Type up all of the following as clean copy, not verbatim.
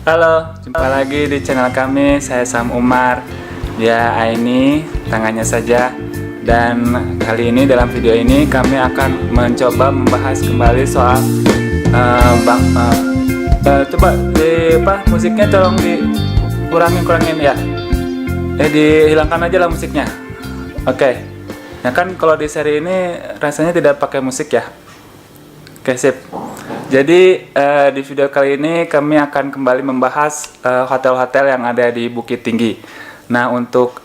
Halo, jumpa lagi di channel kami. Saya Sam Umar. Ya, ini tangannya saja. Dan kali ini dalam video ini kami akan mencoba membahas kembali soal coba musiknya tolong dikurangin ya. Dihilangkan aja lah musiknya. Oke. Ya kan kalau di seri ini rasanya tidak pakai musik ya. Oke, sip. Jadi di video kali ini kami akan kembali membahas hotel-hotel yang ada di Bukit Tinggi. Nah, untuk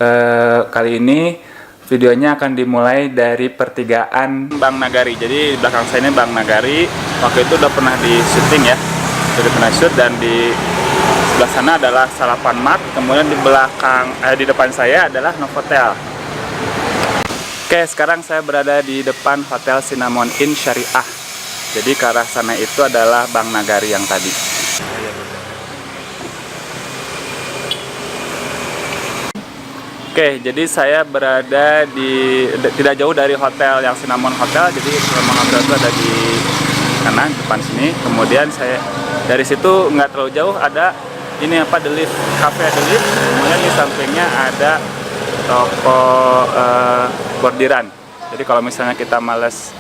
kali ini videonya akan dimulai dari pertigaan Bang Nagari. Jadi di belakang saya ini Bang Nagari. Waktu itu udah pernah di syuting ya, sudah pernah shoot, dan di sebelah sana adalah Salapan Mart. Kemudian di depan saya adalah Novotel. Oke, sekarang saya berada di depan Hotel Cinnamon Inn Syariah. Jadi ke arah sana itu adalah Bang Nagari yang tadi. Oke, jadi saya berada di tidak jauh dari hotel yang Cinnamon Hotel. Jadi Cinnamon Hotel itu ada di kanan depan sini. Kemudian saya dari situ nggak terlalu jauh ada ini The Lift, Cafe The Lift. Kemudian di sampingnya ada toko bordiran. Jadi kalau misalnya kita males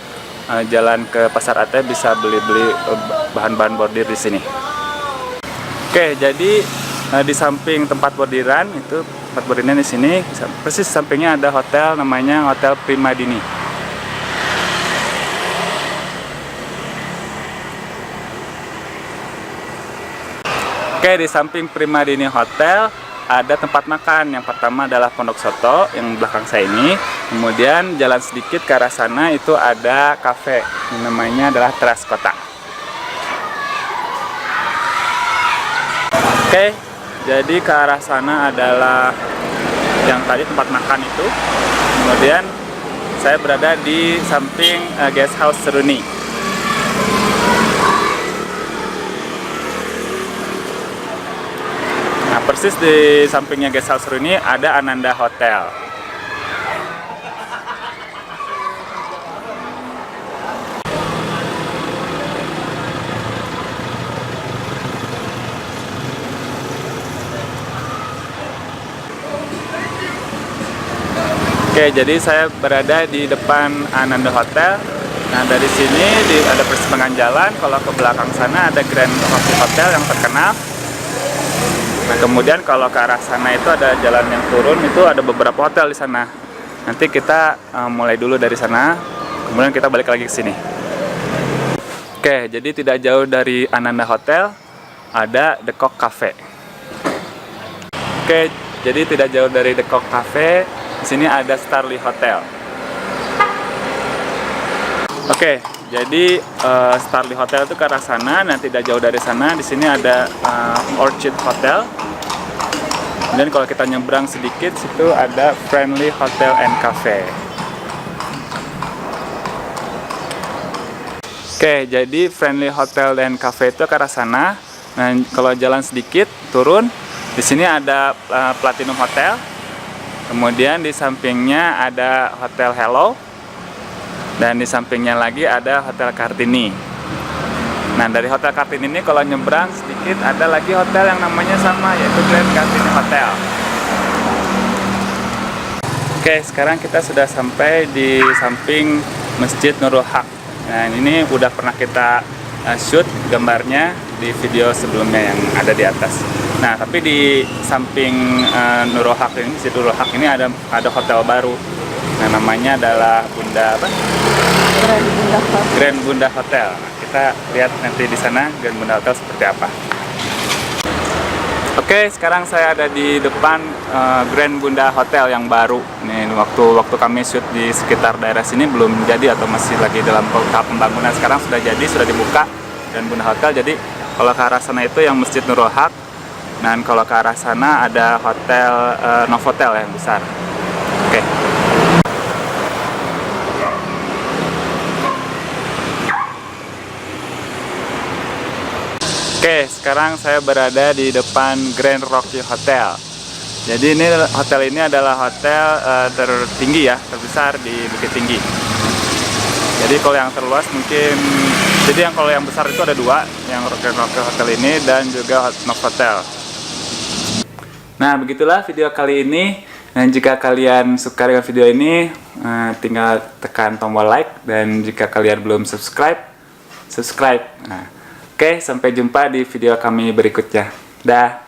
jalan ke Pasar Ate, bisa beli-beli bahan-bahan bordir di sini. Oke, jadi di samping tempat bordiran itu, tempat bordiran di sini, persis sampingnya ada hotel namanya Hotel Primadini. Oke, di samping Primadini Hotel ada tempat makan. Yang pertama adalah Pondok Soto yang belakang saya ini. Kemudian jalan sedikit ke arah sana itu ada kafe yang namanya adalah Teras Kota. Oke, jadi ke arah sana adalah yang tadi tempat makan itu. Kemudian saya berada di samping guest house Seruni. Nah, persis di sampingnya guest house ini ada Ananda Hotel. Oke, jadi saya berada di depan Ananda Hotel. Nah, dari sini ada persimpangan jalan. Kalau ke belakang sana ada Grand Rocky Hotel yang terkenal. Nah, kemudian kalau ke arah sana itu ada jalan yang turun, itu ada beberapa hotel di sana. Nanti kita mulai dulu dari sana, kemudian kita balik lagi ke sini. Oke, jadi tidak jauh dari Ananda Hotel ada The Cock Cafe. Oke, jadi tidak jauh dari The Cock Cafe, di sini ada Starly Hotel. Oke, jadi Starly Hotel itu ke arah sana. Nah, tidak jauh dari sana, di sini ada Orchid Hotel. Dan kalau kita nyebrang sedikit, situ ada Friendly Hotel and Cafe. Oke, jadi Friendly Hotel and Cafe itu ke arah sana. Nah, kalau jalan sedikit turun, di sini ada Platinum Hotel. Kemudian di sampingnya ada Hotel Hello. Dan di sampingnya lagi ada Hotel Kartini. Nah, dari Hotel Kartini ini kalau nyebrang sedikit ada lagi hotel yang namanya sama, yaitu Grand Kartini Hotel. Oke, sekarang kita sudah sampai di samping Masjid Nurul Haq. Nah, ini udah pernah kita shoot gambarnya di video sebelumnya yang ada di atas. Nah, tapi di samping Nurul Haq ini, Masjid Nurul Haq ini ada hotel baru. Nah, namanya adalah Grand Bunda Hotel. Nah, kita lihat nanti di sana Grand Bunda Hotel seperti apa. Oke, sekarang saya ada di depan Grand Bunda Hotel yang baru. Nih, waktu kami shoot di sekitar daerah sini belum jadi atau masih lagi dalam tahap pembangunan. Sekarang sudah jadi, sudah dibuka Grand Bunda Hotel. Jadi kalau ke arah sana itu yang Masjid Nurul Haq. Dan kalau ke arah sana ada Hotel Novotel yang besar. Oke. Oke, sekarang saya berada di depan Grand Rocky Hotel. Jadi hotel ini adalah hotel tertinggi ya, terbesar di Bukit Tinggi. Jadi kalau yang terluas mungkin Jadi yang kalau yang besar itu ada dua, yang Rocket Novel Hotel ini dan juga Novotel. Nah, begitulah video kali ini. Dan jika kalian suka dengan video ini, tinggal tekan tombol like, dan jika kalian belum subscribe. Nah, oke, sampai jumpa di video kami berikutnya. Dah.